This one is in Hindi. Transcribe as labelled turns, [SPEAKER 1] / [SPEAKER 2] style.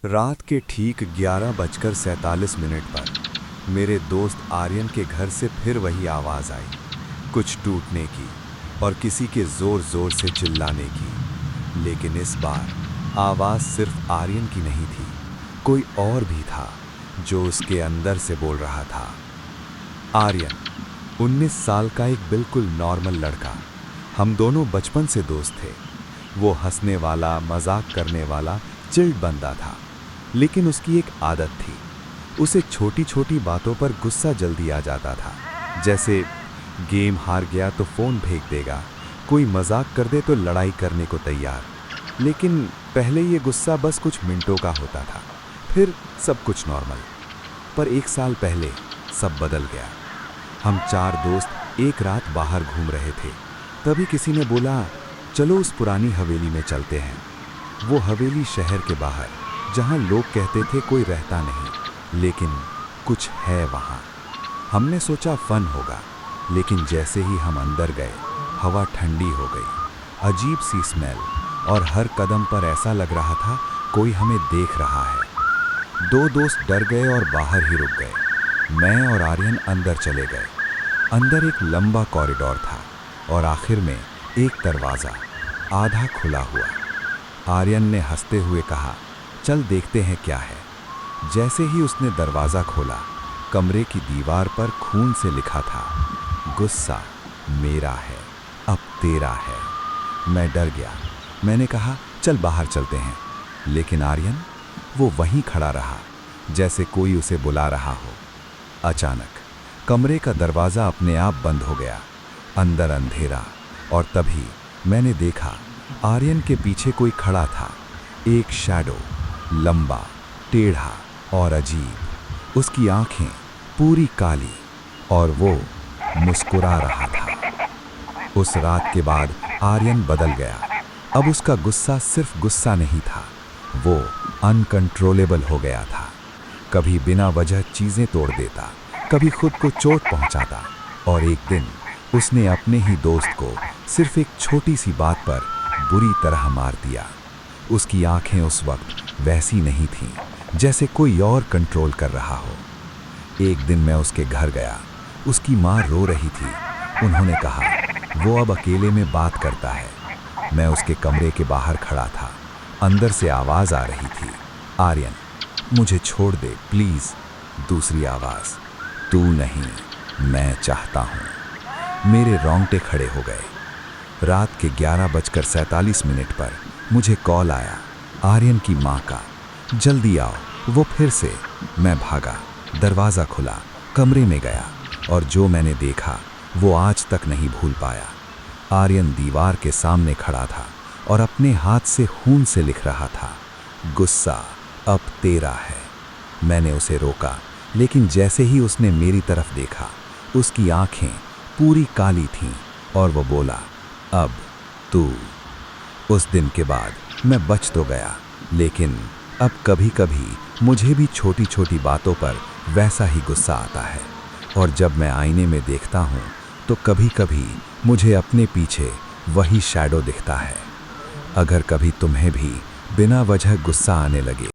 [SPEAKER 1] रात के ठीक 11:47 पर मेरे दोस्त आर्यन के घर से फिर वही आवाज़ आई, कुछ टूटने की और किसी के ज़ोर ज़ोर से चिल्लाने की। लेकिन इस बार आवाज़ सिर्फ आर्यन की नहीं थी, कोई और भी था जो उसके अंदर से बोल रहा था। आर्यन 19 साल का एक बिल्कुल नॉर्मल लड़का। हम दोनों बचपन से दोस्त थे। वो हंसने वाला, मजाक करने वाला, चिल्ड बंदा था। लेकिन उसकी एक आदत थी, उसे छोटी छोटी बातों पर गुस्सा जल्दी आ जाता था। जैसे गेम हार गया तो फ़ोन फेंक देगा, कोई मजाक कर दे तो लड़ाई करने को तैयार। लेकिन पहले ये गुस्सा बस कुछ मिनटों का होता था, फिर सब कुछ नॉर्मल। पर 1 साल पहले सब बदल गया। हम 4 दोस्त एक रात बाहर घूम रहे थे, तभी किसी ने बोला, चलो उस पुरानी हवेली में चलते हैं। वो हवेली शहर के बाहर, जहाँ लोग कहते थे कोई रहता नहीं, लेकिन कुछ है वहाँ। हमने सोचा फन होगा, लेकिन जैसे ही हम अंदर गए, हवा ठंडी हो गई, अजीब सी स्मेल, और हर कदम पर ऐसा लग रहा था कोई हमें देख रहा है। 2 दोस्त डर गए और बाहर ही रुक गए। मैं और आर्यन अंदर चले गए। अंदर एक लंबा कॉरिडोर था और आखिर में एक दरवाज़ा आधा खुला हुआ। आर्यन ने हंसते हुए कहा, चल देखते हैं क्या है। जैसे ही उसने दरवाज़ा खोला, कमरे की दीवार पर खून से लिखा था, गुस्सा मेरा है, अब तेरा है। मैं डर गया। मैंने कहा, चल बाहर चलते हैं। लेकिन आर्यन वो वहीं खड़ा रहा, जैसे कोई उसे बुला रहा हो। अचानक कमरे का दरवाज़ा अपने आप बंद हो गया। अंदर अंधेरा, और तभी मैंने देखा आर्यन के पीछे कोई खड़ा था, एक शैडो, लंबा, टेढ़ा और अजीब। उसकी आंखें पूरी काली और वो मुस्कुरा रहा था। उस रात के बाद आर्यन बदल गया। अब उसका गुस्सा सिर्फ गुस्सा नहीं था, वो अनकंट्रोलेबल हो गया था। कभी बिना वजह चीज़ें तोड़ देता, कभी खुद को चोट पहुंचाता, और एक दिन उसने अपने ही दोस्त को सिर्फ एक छोटी सी बात पर बुरी तरह मार दिया। उसकी आंखें उस वक्त वैसी नहीं थीं, जैसे कोई और कंट्रोल कर रहा हो। एक दिन मैं उसके घर गया, उसकी माँ रो रही थी। उन्होंने कहा, वो अब अकेले में बात करता है। मैं उसके कमरे के बाहर खड़ा था। अंदर से आवाज़ आ रही थी, आर्यन मुझे छोड़ दे प्लीज़। दूसरी आवाज़, तू नहीं, मैं चाहता हूँ। मेरे रोंगटे खड़े हो गए। रात के 11:47 पर मुझे कॉल आया, आर्यन की माँ का, जल्दी आओ। वो फिर से। मैं भागा, दरवाज़ा खुला, कमरे में गया, और जो मैंने देखा वो आज तक नहीं भूल पाया। आर्यन दीवार के सामने खड़ा था और अपने हाथ से खून से लिख रहा था, गुस्सा अब तेरा है। मैंने उसे रोका, लेकिन जैसे ही उसने मेरी तरफ देखा, उसकी आंखें पूरी काली थीं और वो बोला, अब तू। उस दिन के बाद मैं बच तो गया, लेकिन अब कभी कभी मुझे भी छोटी छोटी बातों पर वैसा ही गुस्सा आता है। और जब मैं आईने में देखता हूँ तो कभी कभी मुझे अपने पीछे वही शैडो दिखता है। अगर कभी तुम्हें भी बिना वजह गुस्सा आने लगे